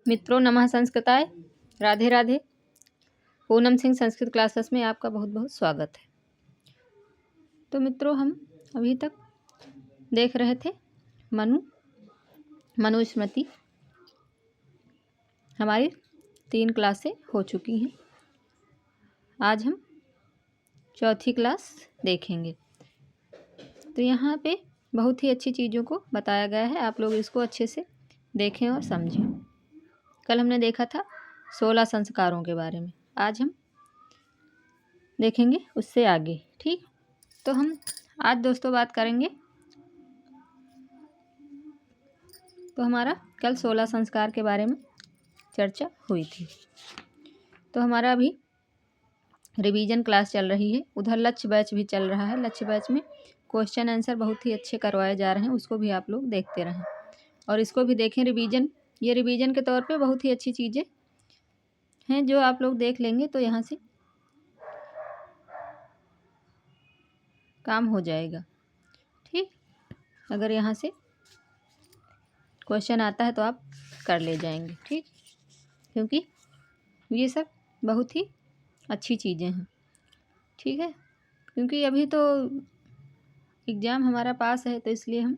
मित्रों नमः संस्कृताय, राधे राधे। पूनम सिंह संस्कृत क्लासेस में आपका बहुत बहुत स्वागत है। तो हम अभी तक देख रहे थे मनुस्मृति। हमारी 3 क्लासें हो चुकी हैं। आज हम चौथी क्लास देखेंगे। तो यहाँ पे बहुत ही अच्छी चीज़ों को बताया गया है, आप लोग इसको अच्छे से देखें और समझें। कल हमने देखा था 16 संस्कारों के बारे में, आज हम देखेंगे उससे आगे। ठीक, तो हम आज दोस्तों बात करेंगे। तो हमारा कल 16 संस्कार के बारे में चर्चा हुई थी। तो हमारा अभी रिवीजन क्लास चल रही है, उधर लक्ष्य बैच भी चल रहा है। लक्ष्य बैच में क्वेश्चन आंसर बहुत ही अच्छे करवाए जा रहे हैं, उसको भी आप लोग देखते रहें और इसको भी देखें। ये रिवीजन के तौर पे बहुत ही अच्छी चीज़ें हैं जो आप लोग देख लेंगे तो यहाँ से काम हो जाएगा। ठीक, अगर यहाँ से क्वेश्चन आता है तो आप कर ले जाएंगे। ठीक, क्योंकि ये सब बहुत ही अच्छी चीज़ें हैं। ठीक है, क्योंकि अभी तो एग्ज़ाम हमारा पास है तो इसलिए हम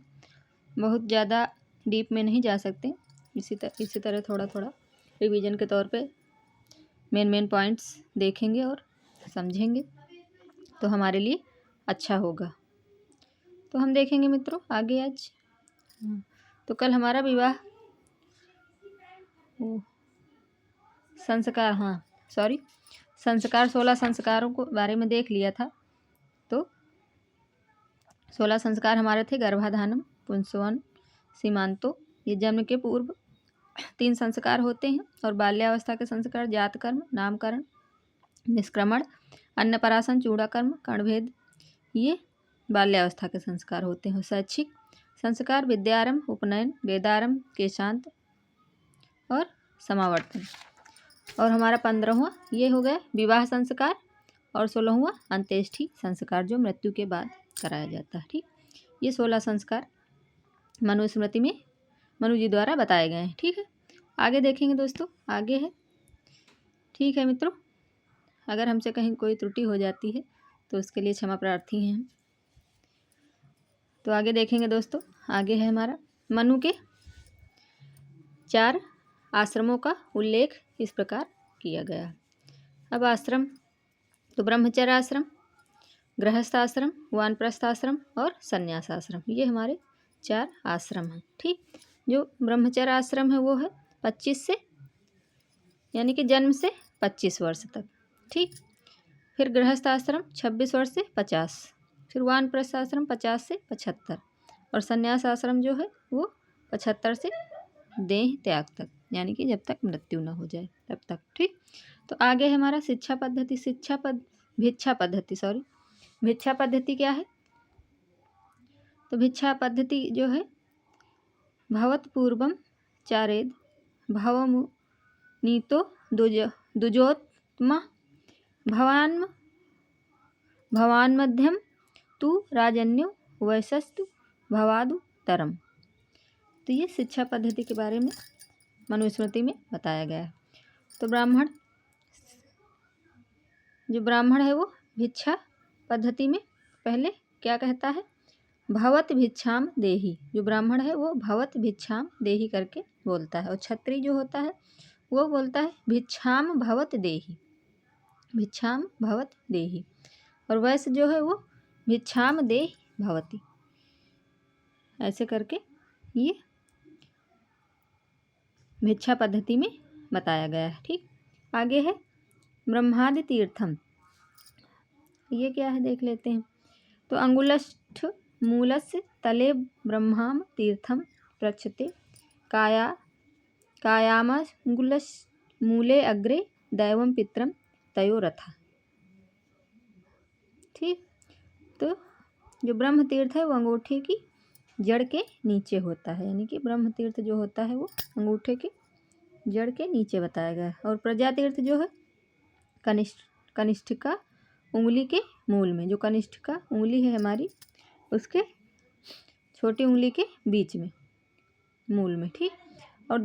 बहुत ज़्यादा डीप में नहीं जा सकते। इसी तरह थोड़ा थोड़ा रिवीजन के तौर पे मेन पॉइंट्स देखेंगे और समझेंगे तो हमारे लिए अच्छा होगा। तो हम देखेंगे मित्रों आगे आज। तो कल हमारा विवाह संस्कार 16 संस्कारों को बारे में देख लिया था। तो 16 संस्कार हमारे थे गर्भाधानम, पुंसवन, सीमांतो। ये जन्म के पूर्व 3 संस्कार होते हैं और बाल्यावस्था के संस्कार जात कर्म, नामकरण, निष्क्रमण, अन्नपराशन, चूड़ाकर्म, कर्णभेद, ये बाल्यावस्था के संस्कार होते हैं। शैक्षिक संस्कार विद्यारंभ, उपनयन, वेदारंभ, केशांत और समावर्तन। और हमारा 15वां ये हो गया विवाह संस्कार और 16वां अंत्येष्टि संस्कार जो मृत्यु के बाद कराया जाता है। ठीक, ये 16 संस्कार मनुस्मृति में मनु जी द्वारा बताए गए हैं। ठीक है, आगे देखेंगे दोस्तों, आगे है। ठीक है मित्रों, अगर हमसे कहीं कोई त्रुटि हो जाती है तो उसके लिए क्षमा प्रार्थी हैं हम। तो आगे देखेंगे दोस्तों, आगे है हमारा मनु के 4 आश्रमों का उल्लेख इस प्रकार किया गया। अब आश्रम तो ब्रह्मचर्य आश्रम, गृहस्थ आश्रम, वानप्रस्थ आश्रम और संन्यास आश्रम, ये हमारे 4 आश्रम हैं। ठीक, जो ब्रह्मचर्य आश्रम है वो है 25 से यानी कि जन्म से 25 वर्ष तक। ठीक, फिर गृहस्थ आश्रम 26 वर्ष से 50, फिर वानप्रस्थ आश्रम 50 से 75 और संन्यास आश्रम जो है वो 75 से देह त्याग तक, यानी कि जब तक मृत्यु न हो जाए तब तक। ठीक, तो आगे है हमारा भिक्षा पद्धति क्या है? तो भिक्षा पद्धति जो है भवत पूर्वम चारेद भवमुनीतो दुजोत्तम भवान मध्यम तू राजन्यो वैशस्तु भवादु तरम। तो ये शिक्षा पद्धति के बारे में मनुस्मृति में बताया गया है। तो ब्राह्मण है वो भिक्षा पद्धति में पहले क्या कहता है? भवत भिक्षाम देहि। जो ब्राह्मण है वो भवत भिक्षाम देहि करके बोलता है और क्षत्रिय जो होता है वो बोलता है भिक्षाम भवत देहि, भिक्षाम भवत देहि। और वैश्य जो है वो भिक्षाम देहि भवति, ऐसे करके ये भिक्षा पद्धति में बताया गया है। ठीक, आगे है ब्रह्मादि तीर्थम। ये क्या है देख लेते हैं। तो अंगुलस्थ मूलस्य तले ब्रह्माम तीर्थम प्रक्षते कायामंगुलस् मूले अग्रे दैवम पित्रम तयोरथा। ठीक, तो जो ब्रह्म तीर्थ है वो अंगूठे की जड़ के नीचे होता है, यानी कि ब्रह्म तीर्थ जो होता है वो अंगूठे के जड़ के नीचे बताया गया है। और प्रजा तीर्थ जो है कनिष्ठिका उंगली के मूल में, जो कनिष्ठिका उंगली है हमारी उसके छोटी उंगली के बीच में, मूल में। ठीक, और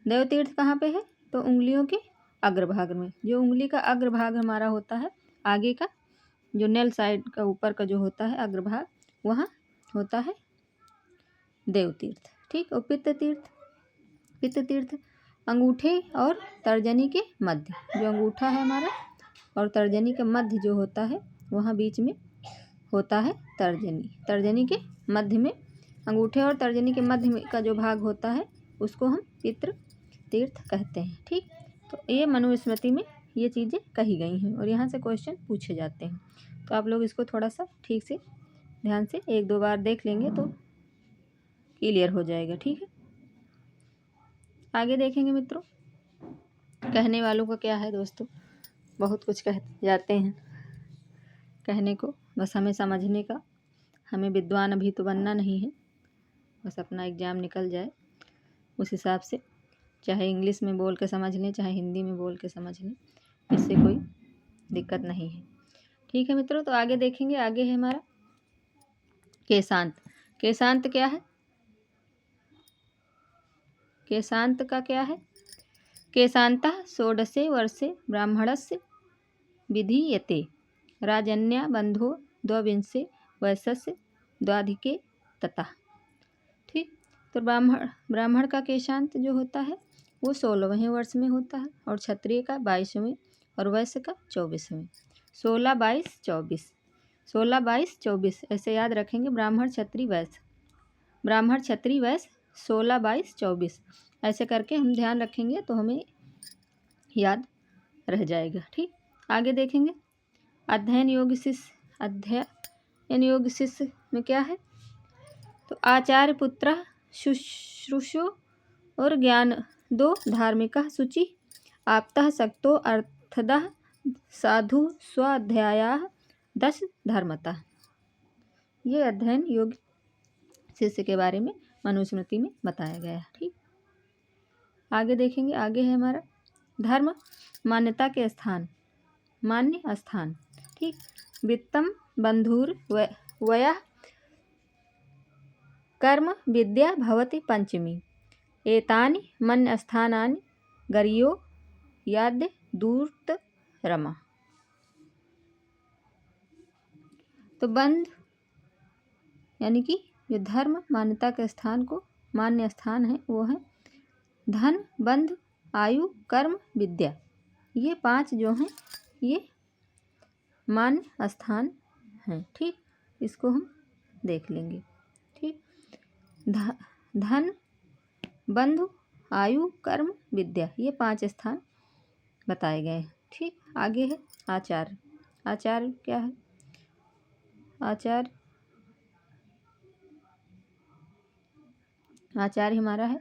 देवतीर्थ कहाँ पे है? तो उंगलियों के अग्रभाग में, जो उंगली का अग्रभाग हमारा होता है, आगे का जो नेल साइड का ऊपर का जो होता है अग्रभाग, वहाँ होता है देवतीर्थ। ठीक। और पित्त तीर्थ अंगूठे और तर्जनी के मध्य, जो अंगूठा है हमारा और तर्जनी के मध्य जो होता है, वहाँ बीच में होता है तर्जनी के मध्य में, अंगूठे और तर्जनी के मध्य में का जो भाग होता है उसको हम पितृ तीर्थ कहते हैं। ठीक। तो ये मनुस्मृति में ये चीज़ें कही गई हैं और यहाँ से क्वेश्चन पूछे जाते हैं। तो आप लोग इसको थोड़ा सा ठीक से ध्यान से 1-2 बार देख लेंगे तो क्लियर हो जाएगा। ठीक है। आगे देखेंगे मित्रों, कहने वालों का क्या है दोस्तों, बहुत कुछ कह जाते हैं कहने को, बस हमें समझने का, हमें विद्वान अभी तो बनना नहीं है, बस अपना एग्ज़ाम निकल जाए उस हिसाब से, चाहे इंग्लिश में बोल के समझ लें चाहे हिंदी में बोल के समझ लें, इससे कोई दिक्कत नहीं है। ठीक है मित्रों। तो आगे देखेंगे, आगे है हमारा केशांत। केशांत क्या है? केशांत का क्या है? केशान्तः षोडशे वर्षे ब्राह्मणस्य विधीयते राजन्या बंधो द्वाविंशे वयसस्य द्वाधिके तथा। ठीक। तो ब्राह्मण का केशांत जो होता है वो 16वें वर्ष में होता है और क्षत्रिय का 22वें और वैश्य का 24वें। 16, 22, 24, 16, 22, 24 ऐसे याद रखेंगे। ब्राह्मण क्षत्रिय वैश्य 16, 22, 24 ऐसे करके हम ध्यान रखेंगे तो हमें याद रह जाएगा। ठीक। आगे देखेंगे, अध्ययन योग शिष्य में क्या है? तो आचार्य पुत्र शुश्रूषो और ज्ञान दो धार्मिका शुचि आप्तः सक्तो अर्थदः साधु स्वाध्याया 10 धर्मता। ये अध्ययन योग शिष्य के बारे में मनुस्मृति में बताया गया है। ठीक। आगे देखेंगे, आगे है हमारा धर्म मान्यता के स्थान, मान्य स्थान। ठीक। वित्तम बंधुर वया कर्म विद्या भवति पंचमी एतानि मन्य स्थानानि गरियो याद्य दूर्त रमा। तो बंध यानी कि जो धर्म मान्यता के स्थान को मान्य स्थान है वो है धन, बंध, आयु, कर्म, विद्या। ये 5 जो हैं ये मान्य स्थान हैं। ठीक। इसको हम देख लेंगे। ठीक। धन, बंधु, आयु, कर्म, विद्या, ये 5 स्थान बताए गए हैं। ठीक। आगे है आचार। आचार क्या है? आचार्य हमारा है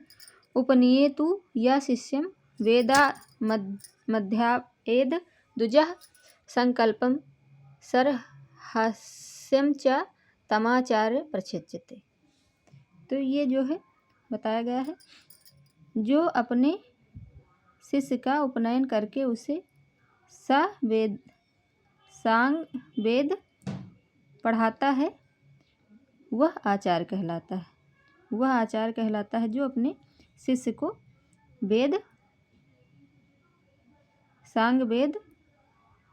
उपनियेतु या शिष्यम वेदा मध्याएद द्विजः संकल्पम सरहास्यम च तमाचार्य प्रच्छेद्यते। तो ये जो है बताया गया है, जो अपने शिष्य का उपनयन करके उसे सांग वेद पढ़ाता है वह आचार्य कहलाता है। वह आचार्य कहलाता है जो अपने शिष्य को वेद सांग वेद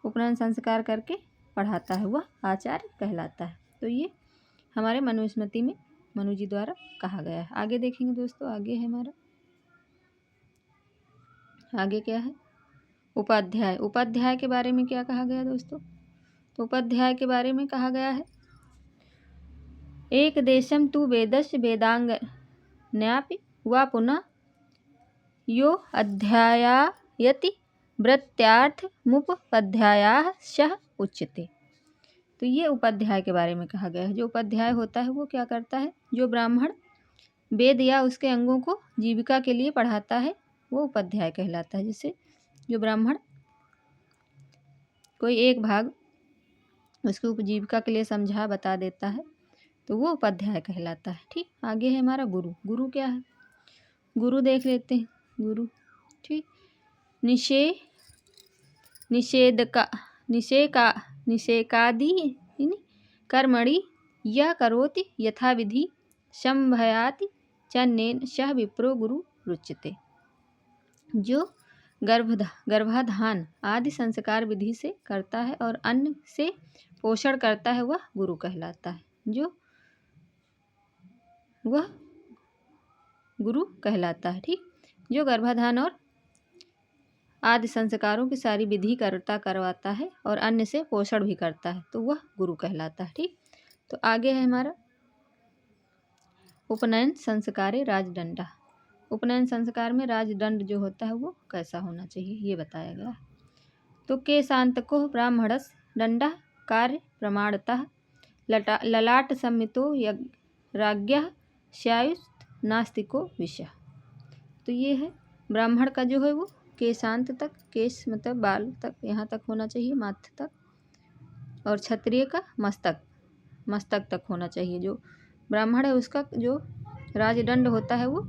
उपनयन संस्कार करके पढ़ाता है, वह आचार्य कहलाता है। तो ये हमारे मनुस्मृति में मनु जी द्वारा कहा गया है। आगे देखेंगे दोस्तों, आगे है हमारा, आगे क्या है? उपाध्याय। उपाध्याय के बारे में क्या कहा गया दोस्तों? तो उपाध्याय के बारे में कहा गया है एक देशम तु वेदस्य वेदांग न्यापि वा पुनः यो अध्यायायति वृत्त्यार्थमुपपद्यायाः सः उच्यते। तो ये उपाध्याय के बारे में कहा गया है। जो उपाध्याय होता है वो क्या करता है? जो ब्राह्मण वेद या उसके अंगों को जीविका के लिए पढ़ाता है वो उपाध्याय कहलाता है। जिससे जो ब्राह्मण कोई एक भाग उसकी उपजीविका के लिए समझा बता देता है तो वो उपाध्याय कहलाता है। ठीक। आगे है हमारा गुरु। गुरु क्या है? गुरु देख लेते हैं। गुरु ठीक, निषेकादि कर्मणि यह करोति यथाविधि संभयाति चन्नेन सह विप्रो गुरु रुच्यते। जो गर्भाधान आदि संस्कार विधि से करता है और अन्न से पोषण करता है वह गुरु कहलाता है। वह गुरु कहलाता है। ठीक, जो गर्भाधान और आदि संस्कारों की सारी विधि करवाता है और अन्न से पोषण भी करता है तो वह गुरु कहलाता है। ठीक, तो आगे है हमारा उपनयन संस्कारे राजदंडा। उपनयन संस्कार में राजदंड जो होता है वो कैसा होना चाहिए ये बताया गया है। तो के शांतको ब्राह्मणस दंडा कार्य प्रमाणतः ललाट सम्मितो राज्ञः स्यायुस्त नास्तिको विषय। तो ये है ब्राह्मण का जो है वो केशांत तक, केश मतलब बाल तक, यहाँ तक होना चाहिए माथे तक, और क्षत्रिय का मस्तक तक होना चाहिए। जो ब्राह्मण है उसका जो राजदंड होता है वो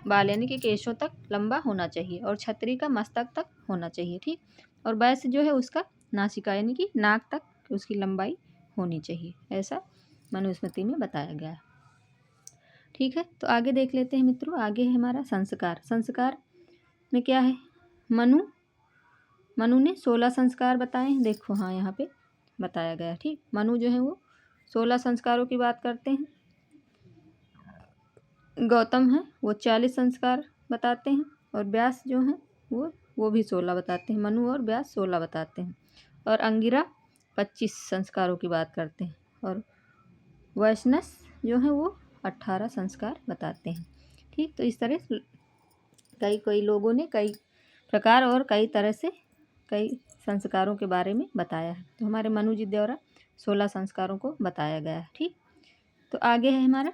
बाल यानी कि केशों तक लंबा होना चाहिए और क्षत्रिय का मस्तक तक होना चाहिए। ठीक, और वैश्य जो है उसका नासिका यानी कि नाक तक उसकी लंबाई होनी चाहिए, ऐसा मनुस्मृति में बताया गया है। ठीक है, तो आगे देख लेते हैं मित्रों। आगे है हमारा संस्कार। संस्कार में क्या है, मनु ने 16 संस्कार बताए हैं। देखो हाँ यहाँ पे बताया गया है। ठीक, मनु जो है वो 16 संस्कारों की बात करते हैं। गौतम है वो 40 संस्कार बताते हैं और व्यास जो हैं वो भी 16 बताते हैं। मनु और व्यास 16 बताते हैं और अंगिरा 25 संस्कारों की बात करते हैं और वैशनस जो है वो 18 संस्कार बताते हैं। ठीक, तो इस तरह कई लोगों ने कई प्रकार और कई तरह से कई संस्कारों के बारे में बताया है। तो हमारे मनु जी द्वारा 16 संस्कारों को बताया गया है। ठीक, तो आगे है हमारा,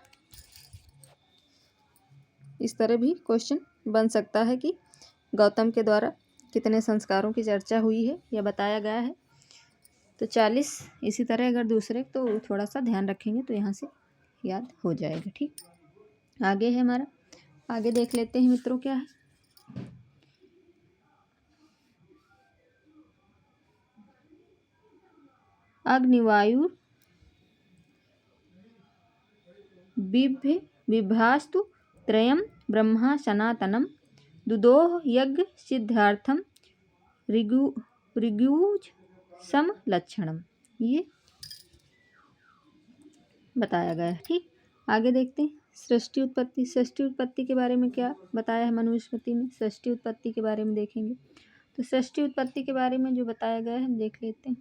इस तरह भी क्वेश्चन बन सकता है कि गौतम के द्वारा कितने संस्कारों की चर्चा हुई है या बताया गया है। तो 40। इसी तरह अगर दूसरे तो थोड़ा सा ध्यान रखेंगे तो यहाँ से याद हो जाएगा। ठीक, आगे है हमारा, आगे देख लेते हैं मित्रों क्या है। अग्निवायु बिभ्रास्तु त्रयं ब्रह्मा सनातनम दुदोह यज्ञ सिद्धार्थम ऋग्युज सम लक्षणम, ये बताया गया है। ठीक, आगे देखते हैं सृष्टि उत्पत्ति। सृष्टि उत्पत्ति के बारे में क्या बताया है मनुस्मृति में। सृष्टि उत्पत्ति के बारे में देखेंगे तो सृष्टि उत्पत्ति के बारे में जो बताया गया है हम देख लेते हैं।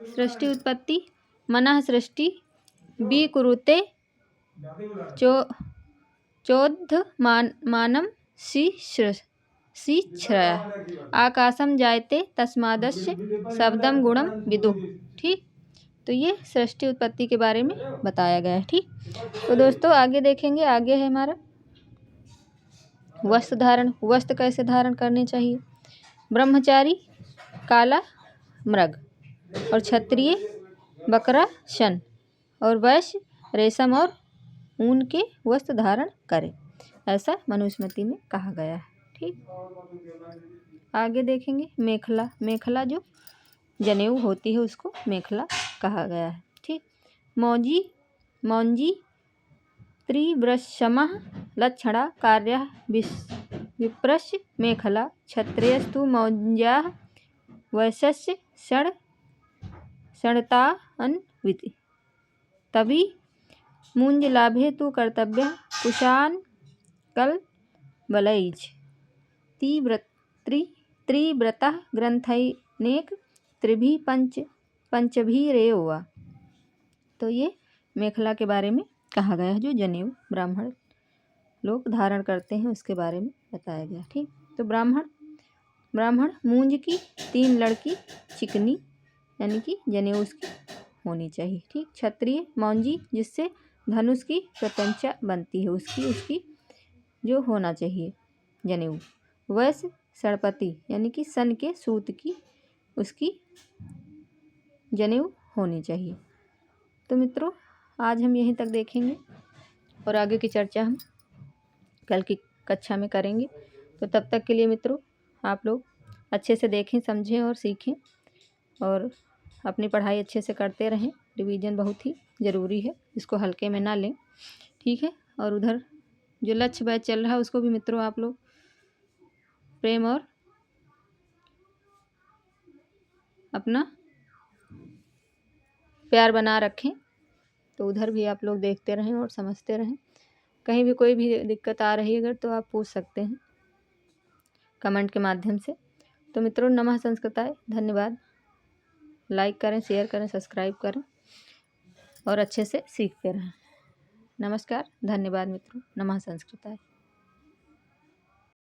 सृष्टि उत्पत्ति मनः सृष्टि विकुरुते चोद्धमानं शीश्रया आकाशम जायते तस्मादस्य शब्दम गुणम विदुः। ठीक, तो ये सृष्टि उत्पत्ति के बारे में बताया गया है। ठीक, तो दोस्तों आगे देखेंगे। आगे है हमारा वस्त्र धारण। वस्त्र कैसे धारण करने चाहिए। ब्रह्मचारी काला मृग और क्षत्रिय बकरा शन और वैश्य रेशम और ऊन के वस्त्र धारण करें, ऐसा मनुस्मृति में कहा गया है। ठीक, आगे देखेंगे मेखला। मेखला जो जनेऊ होती है उसको मेखला कहा गया है। ठीक, मौंजी त्रिवृषमः लक्षणा कार्या विप्रस्य मेखला क्षत्रियस्तु मौंज्याः वैश्यस्य षण्तान्विति तभी मुंज लाभे तु कर्तव्य कुशान कल बलैज त्रिव्रतः ग्रंथैनेक त्रिभी पंचभिरेवा। तो ये मेखला के बारे में कहा गया है, जो जनेऊ ब्राह्मण लोग धारण करते हैं उसके बारे में बताया गया। ठीक, तो ब्राह्मण मूंज की 3 लड़की चिकनी यानी कि जनेऊ उसकी होनी चाहिए। ठीक, क्षत्रिय मौंजी जिससे धनुष की प्रत्यंचा बनती है उसकी जो होना चाहिए जनेऊ। वैश्य षड़पति यानी कि सन के सूत की उसकी जनेऊ होनी चाहिए। तो मित्रों आज हम यहीं तक देखेंगे और आगे की चर्चा हम कल की कक्षा में करेंगे। तो तब तक के लिए मित्रों आप लोग अच्छे से देखें, समझें और सीखें और अपनी पढ़ाई अच्छे से करते रहें। रिवीजन बहुत ही ज़रूरी है, इसको हल्के में ना लें। ठीक है, और उधर जो लक्ष्य बैच चल रहा है उसको भी मित्रों आप लोग प्रेम और अपना प्यार बना रखें। तो उधर भी आप लोग देखते रहें और समझते रहें। कहीं भी कोई भी दिक्कत आ रही है अगर तो आप पूछ सकते हैं कमेंट के माध्यम से। तो मित्रों नमः संस्कृताय, धन्यवाद। लाइक करें, शेयर करें, सब्सक्राइब करें और अच्छे से सीखते रहें। नमस्कार, धन्यवाद मित्रों, नमः संस्कृताय।